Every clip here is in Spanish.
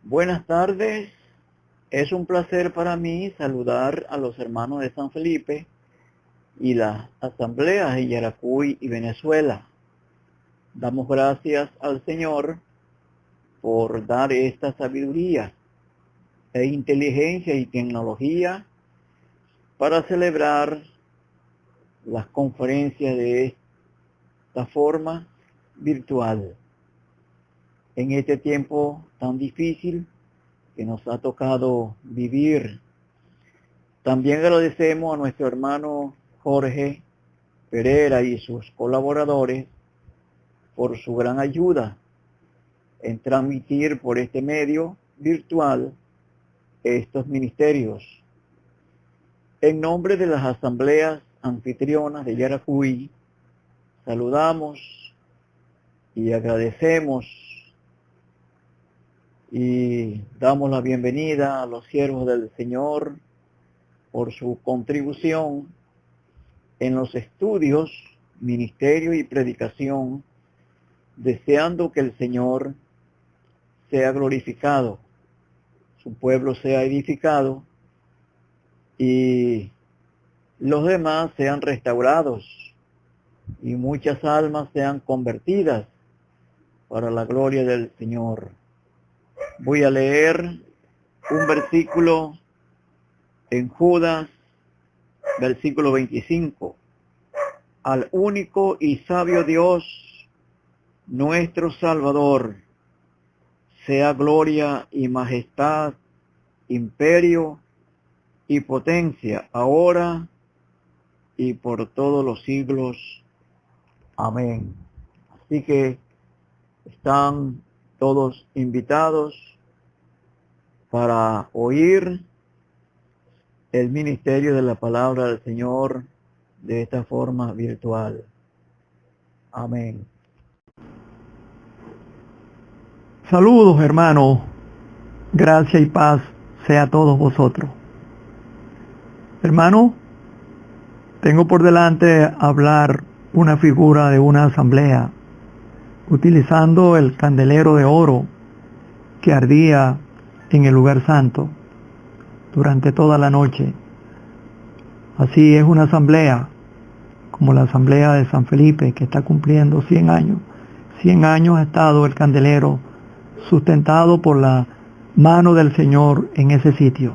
Buenas tardes, es un placer para mí saludar a los hermanos de San Felipe y las asambleas de Yaracuy y Venezuela. Damos gracias al Señor por dar esta sabiduría e inteligencia y tecnología para celebrar las conferencias de esta forma virtual. En este tiempo tan difícil que nos ha tocado vivir. También agradecemos a nuestro hermano Jorge Pereira y sus colaboradores por su gran ayuda en transmitir por este medio virtual estos ministerios. En nombre de las asambleas anfitrionas de Yaracuy, saludamos y agradecemos y damos la bienvenida a los siervos del Señor por su contribución en los estudios, ministerio y predicación, deseando que el Señor sea glorificado, su pueblo sea edificado y los demás sean restaurados y muchas almas sean convertidas para la gloria del Señor. Voy a leer un versículo en Judas, versículo 25. Al único y sabio Dios, nuestro Salvador, sea gloria y majestad, imperio y potencia, ahora y por todos los siglos. Amén. Así que están todos invitados para oír el ministerio de la palabra del Señor de esta forma virtual. Amén. Saludos, hermanos. Gracia y paz sea a todos vosotros. Hermano, tengo por delante hablar una figura de una asamblea utilizando el candelero de oro que ardía en el lugar santo durante toda la noche. Así es una asamblea, como la asamblea de San Felipe, que está cumpliendo 100 años. 100 años ha estado el candelero sustentado por la mano del Señor en ese sitio,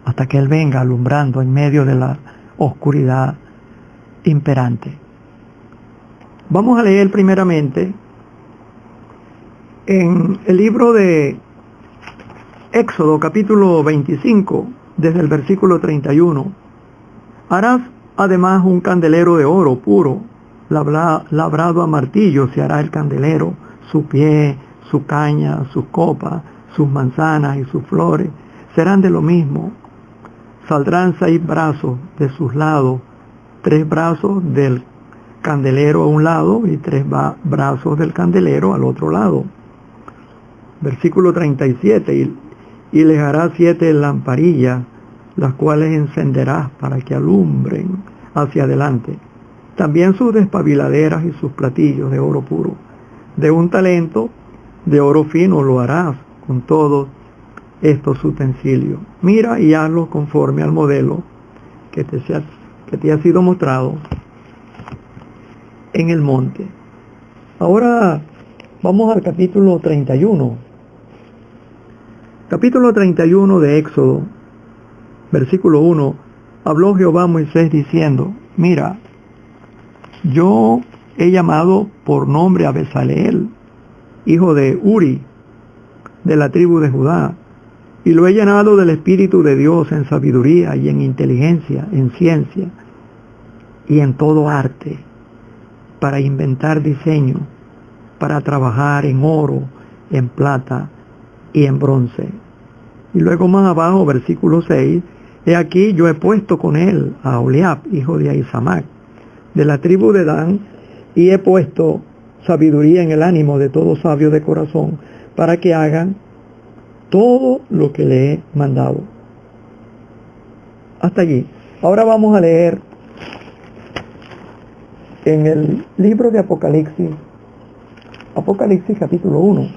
hasta que Él venga alumbrando en medio de la oscuridad imperante. Vamos a leer primeramente en el libro de Éxodo capítulo 25, desde el versículo 31. Harás además un candelero de oro puro, labrado a martillo se hará el candelero, su pie, su caña, sus copas, sus manzanas y sus flores serán de lo mismo. Saldrán 6 brazos de sus lados, 3 brazos del candelero a un lado y 3 brazos del candelero al otro lado. Versículo 37, y les hará 7 lamparillas, las cuales encenderás para que alumbren hacia adelante. También sus despabiladeras y sus platillos de oro puro. De un talento de oro fino lo harás con todos estos utensilios. Mira y hazlo conforme al modelo que te ha sido mostrado en el monte. Ahora vamos al capítulo 31. Capítulo 31 de Éxodo, versículo 1. Habló Jehová a Moisés diciendo: mira, yo he llamado por nombre a Bezaleel, hijo de Uri, de la tribu de Judá, y lo he llenado del Espíritu de Dios en sabiduría y en inteligencia, en ciencia y en todo arte, para inventar diseño, para trabajar en oro, en plata y en bronce. Y luego más abajo, versículo 6, he aquí yo he puesto con él a Oliab, hijo de Ahisamac, de la tribu de Dan, y he puesto sabiduría en el ánimo de todo sabio de corazón, para que hagan todo lo que le he mandado. Hasta allí. Ahora vamos a leer en el libro de Apocalipsis, Apocalipsis capítulo 1.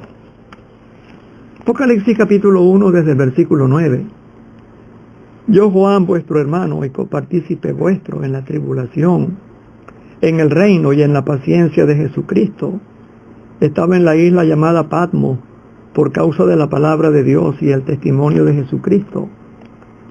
Apocalipsis capítulo 1 desde el versículo 9. Yo, Juan, vuestro hermano y copartícipe vuestro en la tribulación, en el reino y en la paciencia de Jesucristo, estaba en la isla llamada Patmos por causa de la palabra de Dios y el testimonio de Jesucristo.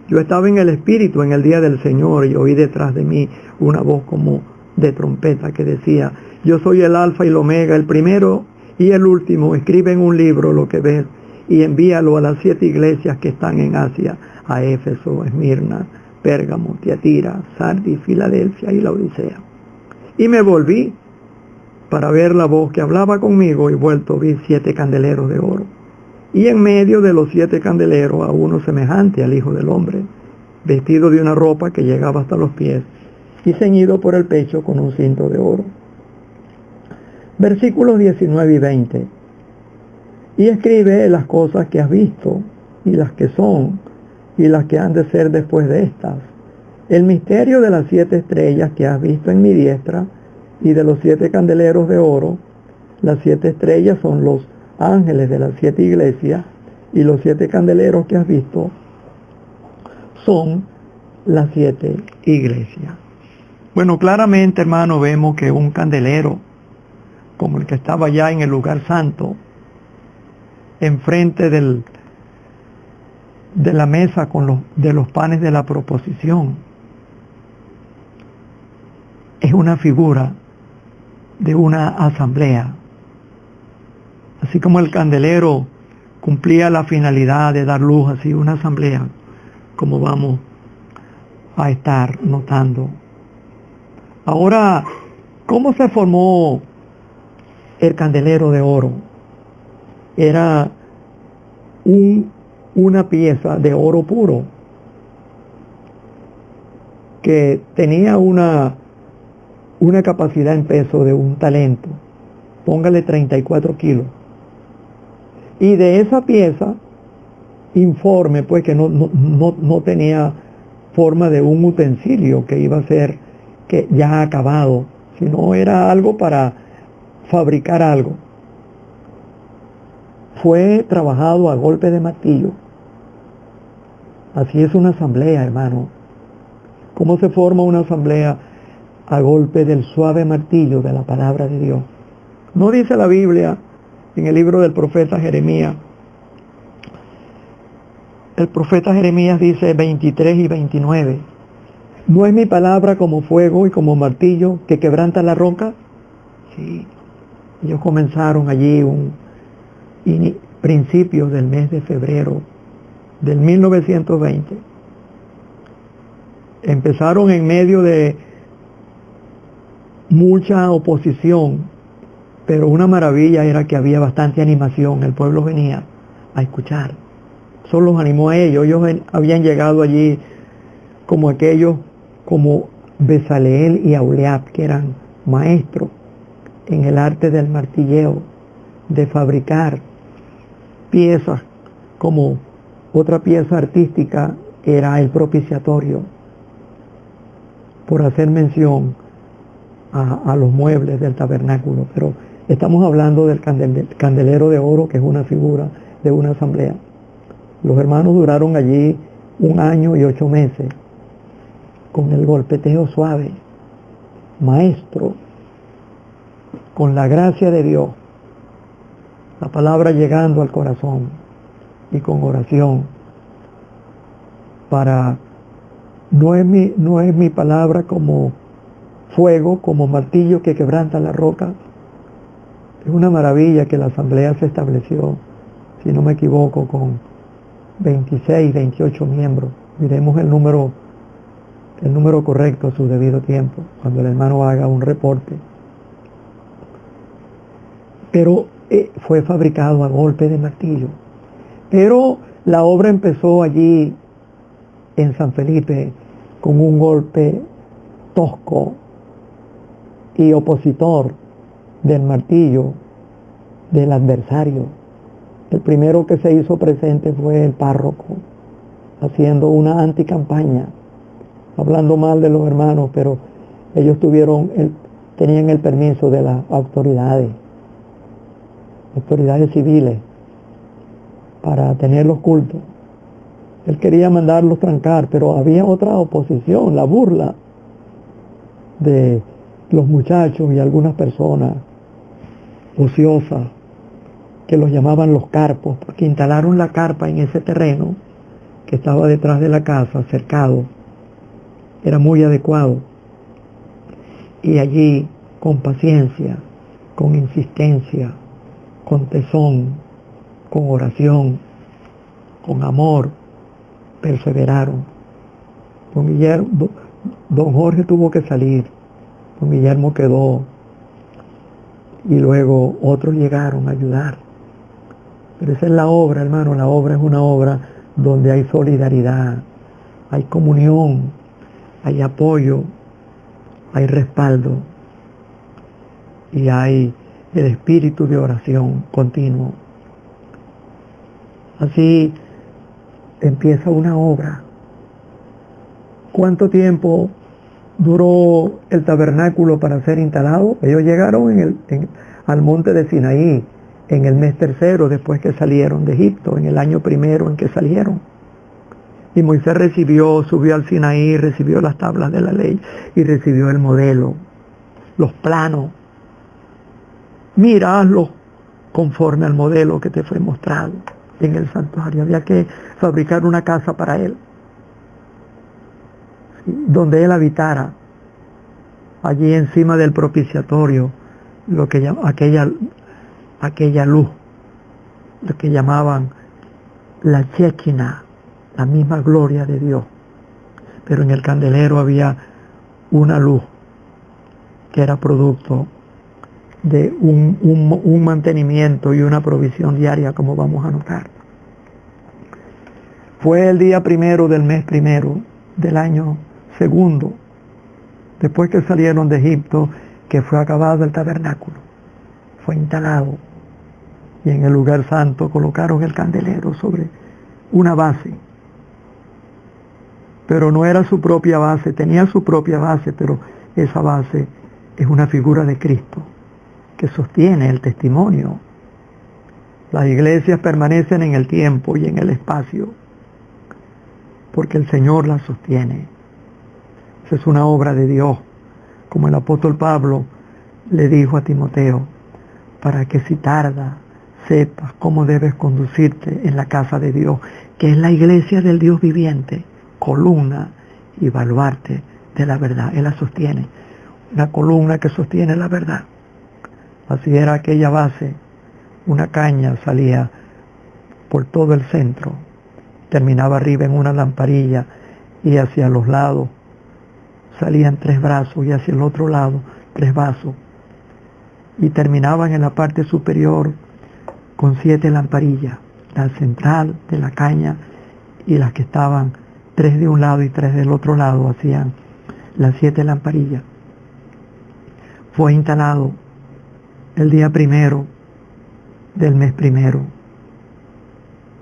Yo estaba en el Espíritu en el día del Señor y oí detrás de mí una voz como de trompeta que decía: yo soy el Alfa y el Omega, el primero y el último. Escribe en un libro lo que ves y envíalo a las 7 iglesias que están en Asia, a Éfeso, Esmirna, Pérgamo, Tiatira, Sardis, Filadelfia y Laodicea. Y me volví para ver la voz que hablaba conmigo, y vuelto vi 7 candeleros de oro. Y en medio de los 7 candeleros a uno semejante al Hijo del Hombre, vestido de una ropa que llegaba hasta los pies y ceñido por el pecho con un cinto de oro. Versículos 19 y 20. Y escribe las cosas que has visto, y las que son, y las que han de ser después de estas. El misterio de las 7 estrellas que has visto en mi diestra, y de los 7 candeleros de oro. Las 7 estrellas son los ángeles de las 7 iglesias, y los 7 candeleros que has visto son las 7 iglesias. Bueno, claramente, hermano, vemos que un candelero, como el que estaba ya en el lugar santo, enfrente de la mesa de los panes de la proposición, es una figura de una asamblea. Así como el candelero cumplía la finalidad de dar luz, así una asamblea, como vamos a estar notando. Ahora, ¿cómo se formó el candelero de oro? Era una pieza de oro puro que tenía una capacidad en peso de un talento, póngale 34 kilos. Y de esa pieza, informe pues que no tenía forma de un utensilio que iba a ser que ya acabado, sino era algo para fabricar algo. Fue trabajado a golpe de martillo. Así es una asamblea, hermano. ¿Cómo se forma una asamblea? A golpe del suave martillo de la palabra de Dios. ¿No dice la Biblia en el libro del profeta Jeremías? El profeta Jeremías dice 23 y 29. ¿No es mi palabra como fuego y como martillo que quebranta la roca? Sí. Ellos comenzaron allí principios del mes de febrero del 1920. Empezaron en medio de mucha oposición, pero una maravilla era que había bastante animación. El pueblo venía a escuchar. Eso los animó a ellos. Ellos habían llegado allí como aquellos, como Besaleel y Aholiab, que eran maestros en el arte del martilleo, de fabricar piezas. Como otra pieza artística era el propiciatorio, por hacer mención a los muebles del tabernáculo. Pero estamos hablando del candelero de oro, que es una figura de una asamblea. Los hermanos duraron allí 1 año y 8 meses, con el golpeteo suave, maestro, con la gracia de Dios, la palabra llegando al corazón, y con oración para, no es mi palabra como fuego, como martillo que quebranta la roca. Es una maravilla que la asamblea se estableció, si no me equivoco, con 26, 28 miembros. Miremos el número correcto a su debido tiempo, cuando el hermano haga un reporte. Pero fue fabricado a golpe de martillo. Pero la obra empezó allí en San Felipe con un golpe tosco y opositor del martillo del adversario. El primero que se hizo presente fue el párroco, haciendo una anticampaña, hablando mal de los hermanos, pero ellos tenían el permiso de las autoridades civiles, para tener los cultos. Él quería mandarlos trancar, pero había otra oposición, la burla de los muchachos y algunas personas ociosas que los llamaban los carpos, porque instalaron la carpa en ese terreno que estaba detrás de la casa, cercado. Era muy adecuado. Y allí, con paciencia, con insistencia, con tesón, con oración, con amor, perseveraron. Don Jorge tuvo que salir, don Guillermo quedó, y luego otros llegaron a ayudar. Pero esa es la obra, hermano. La obra es una obra donde hay solidaridad, hay comunión, hay apoyo, hay respaldo y hay el espíritu de oración continuo. Así empieza una obra. ¿Cuánto tiempo duró el tabernáculo para ser instalado? Ellos llegaron al monte de Sinaí en el mes tercero después que salieron de Egipto, en el año primero en que salieron. Y Moisés subió al Sinaí, recibió las tablas de la ley y recibió el modelo, los planos. Mira, hazlo conforme al modelo que te fue mostrado en el santuario. Había que fabricar una casa para él, ¿sí?, donde él habitara, allí encima del propiciatorio, lo que aquella luz, lo que llamaban la Shekinah, la misma gloria de Dios. Pero en el candelero había una luz que era producto de un mantenimiento y una provisión diaria, como vamos a notar. Fue el día primero del mes primero del año segundo, después que salieron de Egipto, que fue acabado el tabernáculo. Fue instalado y en el lugar santo colocaron el candelero sobre una base. Pero no era su propia base, tenía su propia base, pero esa base es una figura de Cristo que sostiene el testimonio. Las iglesias permanecen en el tiempo y en el espacio porque el Señor las sostiene. Esa es una obra de Dios, como el apóstol Pablo le dijo a Timoteo, para que si tarda sepas cómo debes conducirte en la casa de Dios, que es la iglesia del Dios viviente, columna y baluarte de la verdad. Él la sostiene, una columna que sostiene la verdad. Así era aquella base, una caña salía por todo el centro, terminaba arriba en una lamparilla y hacia los lados salían 3 brazos y hacia el otro lado 3 vasos y terminaban en la parte superior con 7 lamparillas, la central de la caña y las que estaban 3 de un lado y 3 del otro lado hacían las 7 lamparillas. Fue instalado el día primero del mes primero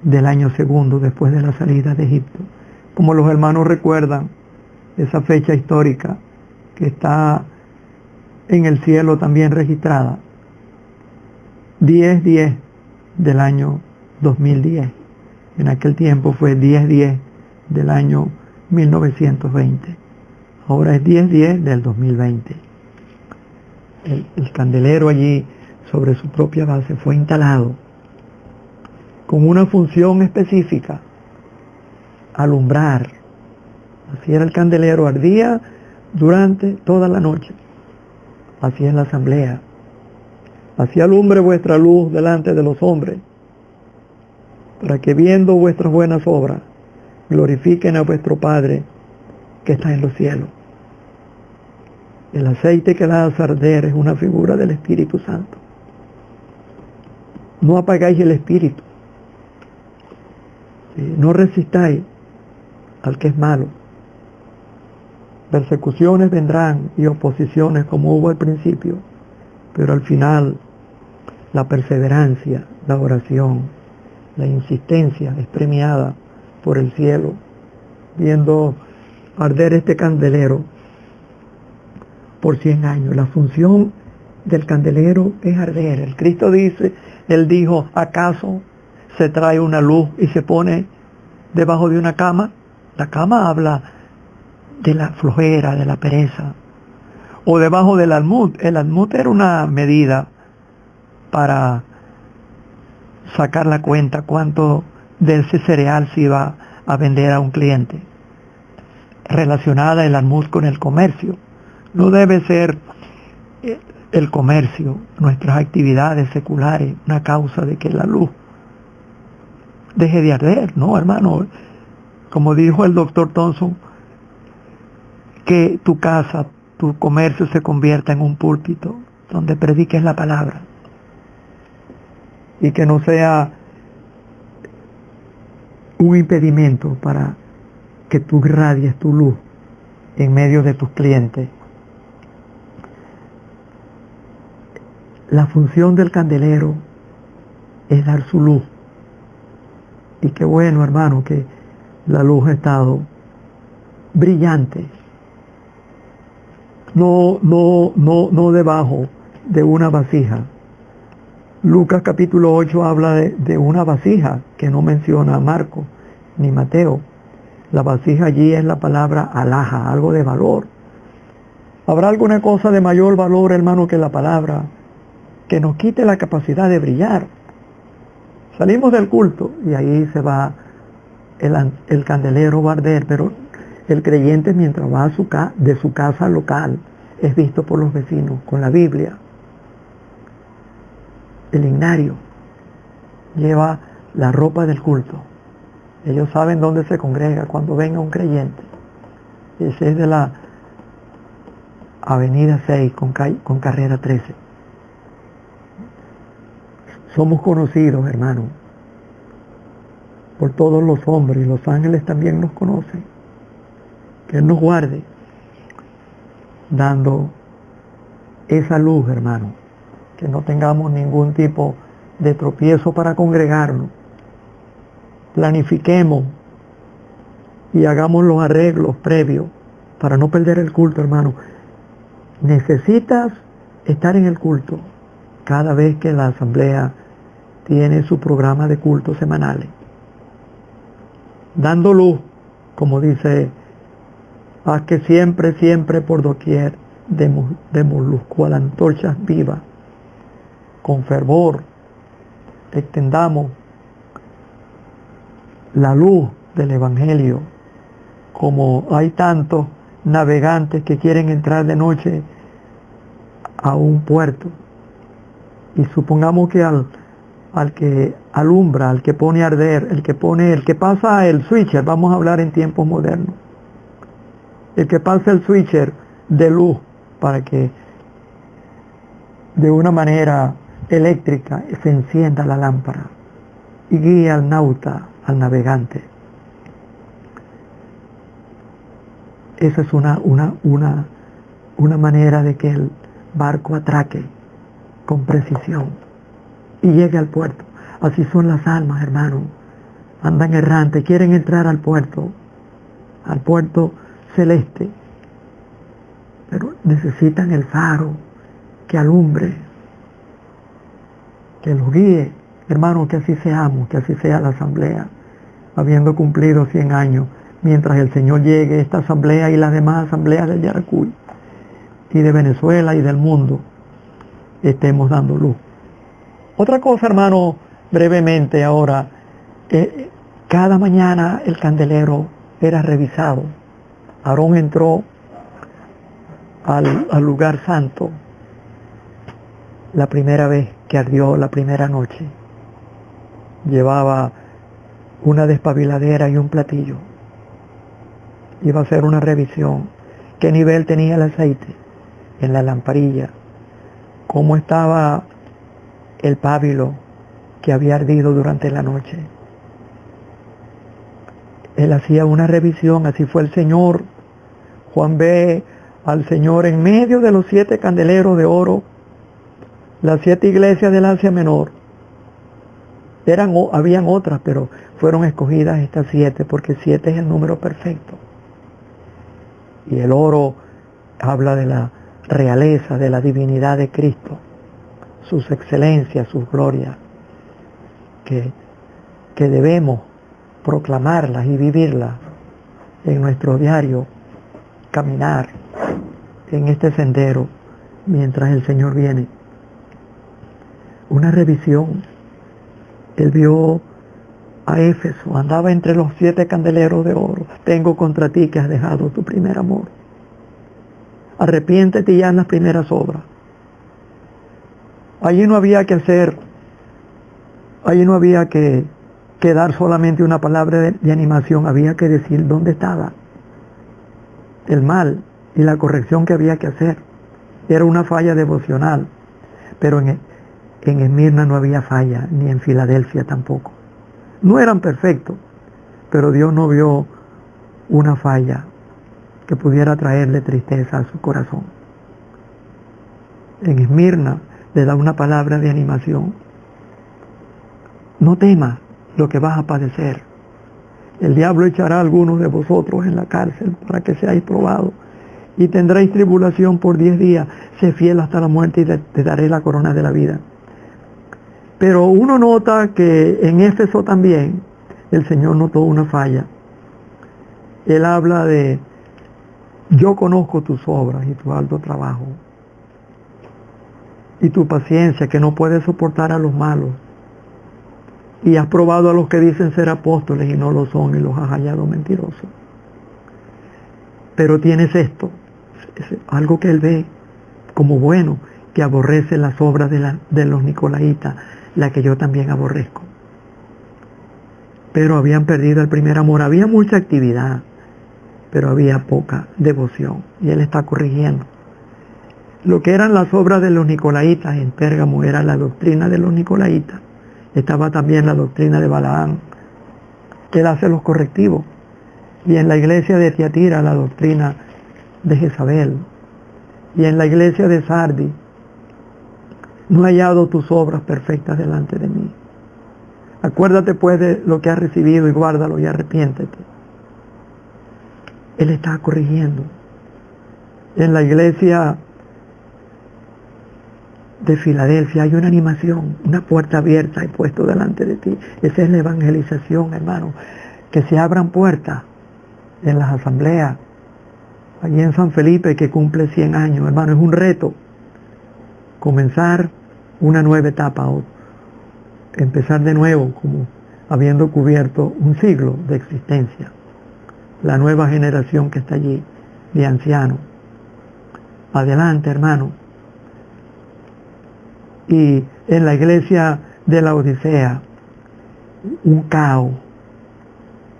del año segundo después de la salida de Egipto. Como los hermanos recuerdan esa fecha histórica que está en el cielo también registrada, 10/10 del año 2010. En aquel tiempo fue 10/10 del año 1920. Ahora es 10/10 del 2020. El candelero allí sobre su propia base fue instalado con una función específica: alumbrar. Así era el candelero, ardía durante toda la noche. Así es la asamblea. Así alumbre vuestra luz delante de los hombres, para que viendo vuestras buenas obras glorifiquen a vuestro Padre que está en los cielos. El aceite que la hace arder es una figura del Espíritu Santo. No apagáis el Espíritu. ¿Sí? No resistáis al que es malo. Persecuciones vendrán y oposiciones como hubo al principio, pero al final la perseverancia, la oración, la insistencia es premiada por el cielo, viendo arder este candelero por 100 años. La función del candelero es arder. El Cristo dice, Él dijo, ¿acaso se trae una luz y se pone debajo de una cama. La cama habla de la flojera, de la pereza. O debajo del almud. El almud era una medida para sacar la cuenta cuánto de ese cereal se iba a vender a un cliente. Relacionada el almud con el comercio. No debe ser el comercio, nuestras actividades seculares, una causa de que la luz deje de arder, ¿no, hermano? Como dijo el doctor Thompson, que tu casa, tu comercio se convierta en un púlpito donde prediques la palabra y que no sea un impedimento para que tú irradies tu luz en medio de tus clientes. La función del candelero es dar su luz. Y qué bueno, hermano, que la luz ha estado brillante. No debajo de una vasija. Lucas capítulo 8 habla de una vasija que no menciona a Marcos ni Mateo. La vasija allí es la palabra alhaja, algo de valor. ¿Habrá alguna cosa de mayor valor, hermano, que la palabra que nos quite la capacidad de brillar? Salimos del culto y ahí se va el candelero va a arder, pero el creyente mientras va de su casa local es visto por los vecinos con la Biblia. El ignario lleva la ropa del culto. Ellos saben dónde se congrega cuando venga un creyente. Ese es de la avenida 6 con carrera 13. Somos conocidos, hermano, por todos los hombres, y los ángeles también nos conocen. Que Él nos guarde dando esa luz, hermano, que no tengamos ningún tipo de tropiezo para congregarnos. Planifiquemos y hagamos los arreglos previos para no perder el culto, hermano. Necesitas estar en el culto cada vez que la asamblea tiene su programa de cultos semanales. Dando luz, como dice, haz que siempre, siempre por doquier demos luz, cual antorchas vivas, con fervor, extendamos la luz del Evangelio. Como hay tantos navegantes que quieren entrar de noche a un puerto, y supongamos que al que alumbra, al que pone a arder, el que pasa el switcher, vamos a hablar en tiempos modernos, el que pasa el switcher de luz para que de una manera eléctrica se encienda la lámpara y guíe al nauta, al navegante. Esa es una manera de que el barco atraque con precisión y llegue al puerto. Así son las almas, hermano. Andan errantes, quieren entrar al puerto celeste, pero necesitan el faro que alumbre, que los guíe. Hermano, que así seamos, que así sea la asamblea, habiendo cumplido 100 años, mientras el Señor llegue, esta asamblea y las demás asambleas del Yaracuy y de Venezuela y del mundo, estemos dando luz. Otra cosa, hermano, brevemente ahora, cada mañana el candelero era revisado. Aarón entró al lugar santo la primera vez que ardió la primera noche. Llevaba una despabiladera y un platillo. Iba a hacer una revisión. ¿Qué nivel tenía el aceite en la lamparilla? ¿Cómo estaba el pábilo que había ardido durante la noche? Él hacía una revisión, así fue el Señor. Juan ve al Señor en medio de los 7 candeleros de oro, las 7 iglesias del Asia Menor. Habían otras, pero fueron escogidas estas 7 porque 7 es el número perfecto. Y el oro habla de la realeza, de la divinidad de Cristo, sus excelencias, sus glorias, que que debemos proclamarlas y vivirlas en nuestro diario caminar en este sendero mientras el Señor viene. Una revisión. Él vio a Éfeso, andaba entre los 7 candeleros de oro. Tengo contra ti que has dejado tu primer amor. Arrepiéntete ya en las primeras obras. Allí no había que hacer, allí no había que dar solamente una palabra de animación, había que decir dónde estaba el mal y la corrección que había que hacer. Era una falla devocional, pero en Esmirna no había falla, ni en Filadelfia tampoco. No eran perfectos, pero Dios no vio una falla que pudiera traerle tristeza a su corazón. En Esmirna le da una palabra de animación. No temas lo que vas a padecer. El diablo echará a algunos de vosotros en la cárcel para que seáis probados y tendréis tribulación por 10 días. Sé fiel hasta la muerte y te daré la corona de la vida. Pero uno nota que en Éfeso también el Señor notó una falla. Él habla de: yo conozco tus obras y tu arduo trabajo y tu paciencia, que no puedes soportar a los malos, y has probado a los que dicen ser apóstoles y no lo son, y los has hallado mentirosos. Pero tienes esto, es algo que él ve como bueno, que aborrece las obras de los nicolaitas, la que yo también aborrezco. Pero habían perdido el primer amor. Había mucha actividad, pero había poca devoción, y él está corrigiendo. Lo que eran las obras de los nicolaitas en Pérgamo era la doctrina de los nicolaitas. Estaba también la doctrina de Balaam. Él hace los correctivos. Y en la iglesia de Tiatira la doctrina de Jezabel. Y en la iglesia de Sardi: no he hallado tus obras perfectas delante de mí. Acuérdate pues de lo que has recibido y guárdalo y arrepiéntete. Él está corrigiendo. En la iglesia de Filadelfia hay una animación, una puerta abierta y puesto delante de ti. Esa es la evangelización, hermano. Que se abran puertas en las asambleas. Allí en San Felipe, que cumple 100 años, hermano, es un reto comenzar una nueva etapa, o empezar de nuevo, como habiendo cubierto un siglo de existencia. La nueva generación que está allí, de ancianos. Adelante, hermano. Y en la iglesia de la Odisea, un caos.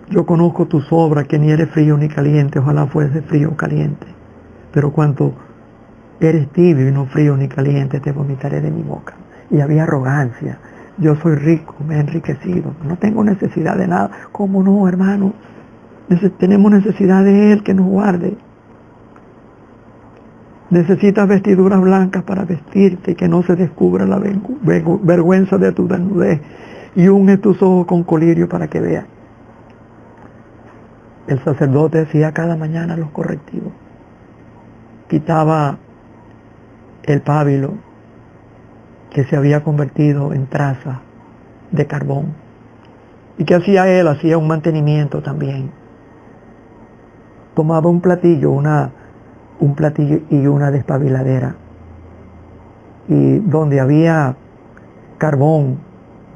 Yo conozco tus obras, que ni eres frío ni caliente, ojalá fuese frío o caliente. Pero cuanto eres tibio y no frío ni caliente, te vomitaré de mi boca. Y había arrogancia. Yo soy rico, me he enriquecido, no tengo necesidad de nada. ¿Cómo no, hermano? Tenemos necesidad de Él, que nos guarde. Necesitas vestiduras blancas para vestirte y que no se descubra la vergüenza de tu desnudez. Y unge tus ojos con colirio para que veas. El sacerdote hacía cada mañana los correctivos. Quitaba el pábilo que se había convertido en traza de carbón. ¿Y qué hacía él? Hacía un mantenimiento también. Tomaba un platillo y una despabiladera, y donde había carbón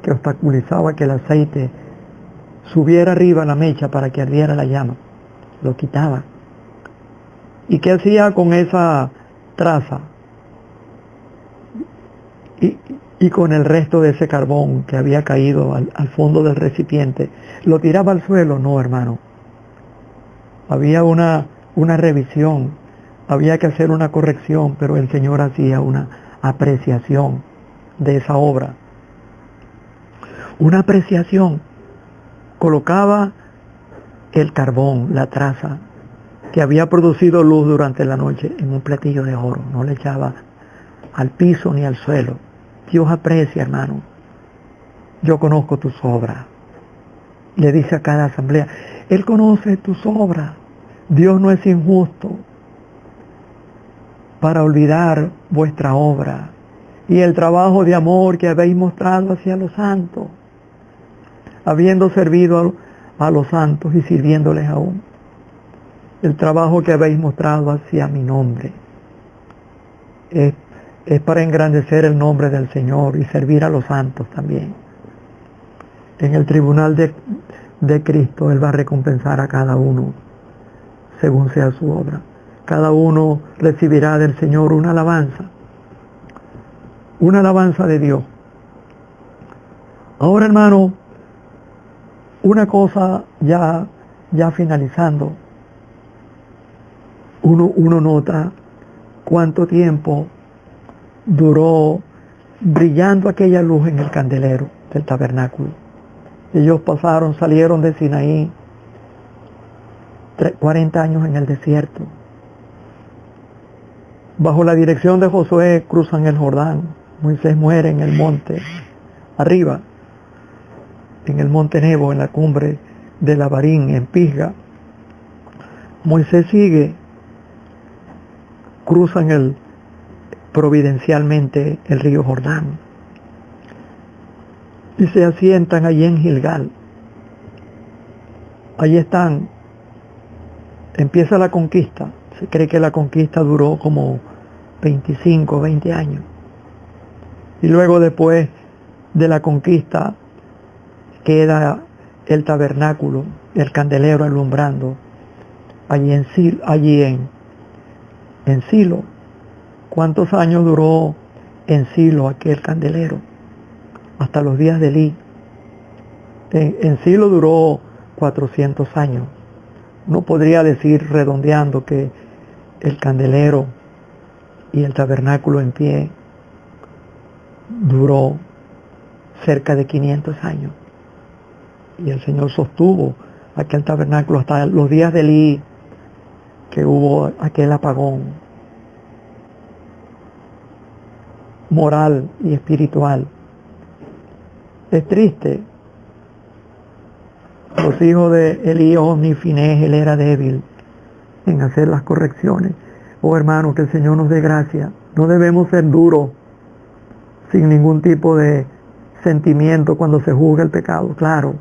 que obstaculizaba que el aceite subiera arriba a la mecha para que ardiera la llama, lo quitaba. ¿Y qué hacía con esa traza? Y con el resto de ese carbón que había caído al fondo del recipiente, ¿lo tiraba al suelo? No, hermano. Había una revisión, había que hacer una corrección, pero el Señor hacía una apreciación de esa obra. Una apreciación. Colocaba el carbón, la traza, que había producido luz durante la noche, en un platillo de oro. No le echaba al piso ni al suelo. Dios aprecia, hermano. Yo conozco tus obras. Le dice a cada asamblea, Él conoce tus obras. Dios no es injusto para olvidar vuestra obra y el trabajo de amor que habéis mostrado hacia los santos. habiendo servido a los santos y sirviéndoles aún. El trabajo que habéis mostrado hacia mi nombre es para engrandecer el nombre del Señor y servir a los santos también. En el tribunal de Cristo Él va a recompensar a cada uno según sea su obra. Cada uno recibirá del Señor una alabanza de Dios. Ahora, hermano, una cosa ya finalizando, uno nota cuánto tiempo duró brillando aquella luz en el candelero del tabernáculo. Ellos salieron de Sinaí, 40 años en el desierto. Bajo la dirección de Josué cruzan el Jordán. Moisés muere en el monte, arriba, en el monte Nebo, en la cumbre de Labarín, en Pisga. Moisés sigue, cruzan providencialmente el río Jordán y se asientan allí en Gilgal. Allí están. Empieza la conquista. Se cree que la conquista duró como 25, 20 años. Y luego, después de la conquista, queda el tabernáculo, el candelero alumbrando allí en Silo. ¿Cuántos años duró en Silo aquel candelero? Hasta los días de Elí. En Silo duró 400 años. No podría decir, redondeando, que el candelero y el tabernáculo en pie duró cerca de 500 años. Y el Señor sostuvo aquel tabernáculo hasta los días de Elí, que hubo aquel apagón moral y espiritual. Es triste. Los hijos de Elí, Ofni y Finés, él era débil en hacer las correcciones. Oh hermano, que el Señor nos dé gracia. No debemos ser duros, sin ningún tipo de sentimiento cuando se juzga el pecado. Claro,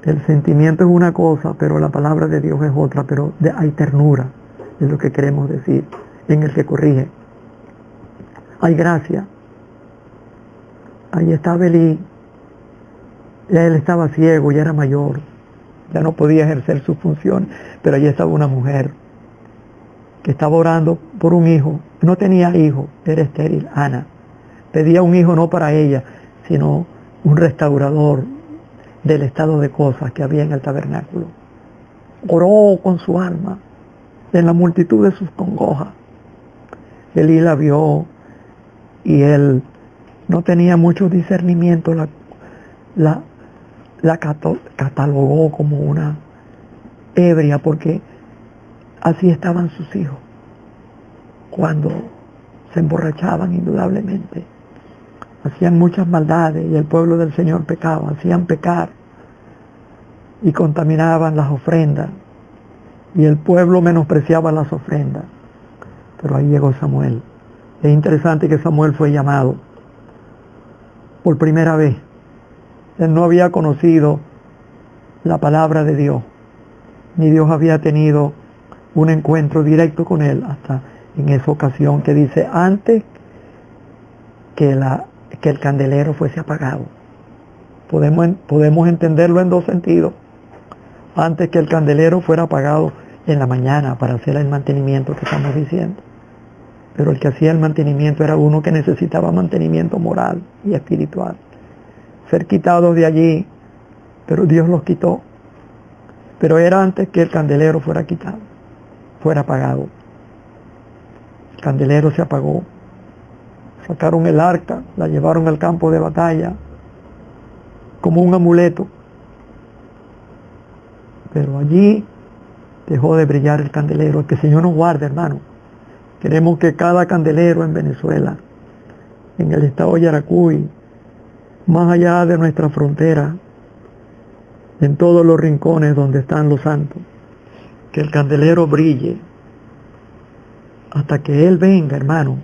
el sentimiento es una cosa, pero la palabra de Dios es otra. Pero hay ternura, es lo que queremos decir, en el que corrige. Hay gracia. Ahí estaba Elí. Él estaba ciego, ya era mayor, ya no podía ejercer sus funciones, pero allí estaba una mujer que estaba orando por un hijo. No tenía hijo, era estéril, Ana. Pedía un hijo no para ella, sino un restaurador del estado de cosas que había en el tabernáculo. Oró con su alma en la multitud de sus congojas. Elí la vio y él no tenía mucho discernimiento, la catalogó como una ebria, porque así estaban sus hijos cuando se emborrachaban indudablemente. Hacían muchas maldades y el pueblo del Señor pecaba, hacían pecar y contaminaban las ofrendas y el pueblo menospreciaba las ofrendas. Pero ahí llegó Samuel. Es interesante que Samuel fue llamado por primera vez. Él no había conocido la palabra de Dios, ni Dios había tenido un encuentro directo con él hasta en esa ocasión que dice, antes que el candelero fuese apagado. Podemos entenderlo en dos sentidos. Antes que el candelero fuera apagado en la mañana para hacer el mantenimiento que estamos diciendo. Pero el que hacía el mantenimiento era uno que necesitaba mantenimiento moral y espiritual. Ser quitados de allí, pero Dios los quitó. Pero era antes que el candelero fuera quitado, fuera apagado. El candelero se apagó. Sacaron el arca, la llevaron al campo de batalla como un amuleto. Pero allí dejó de brillar el candelero. Que el Señor nos guarde, hermano. Queremos que cada candelero en Venezuela, en el estado de Yaracuy, más allá de nuestra frontera, en todos los rincones donde están los santos, que el candelero brille hasta que Él venga, hermano,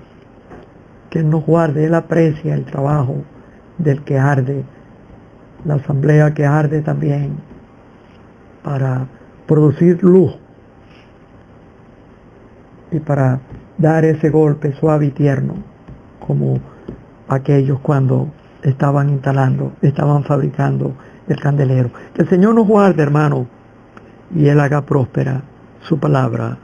que Él nos guarde. Él aprecia el trabajo del que arde la asamblea que arde también para producir luz y para dar ese golpe suave y tierno como aquellos cuando estaban fabricando el candelero. Que el Señor nos guarde, hermano, y Él haga próspera su palabra.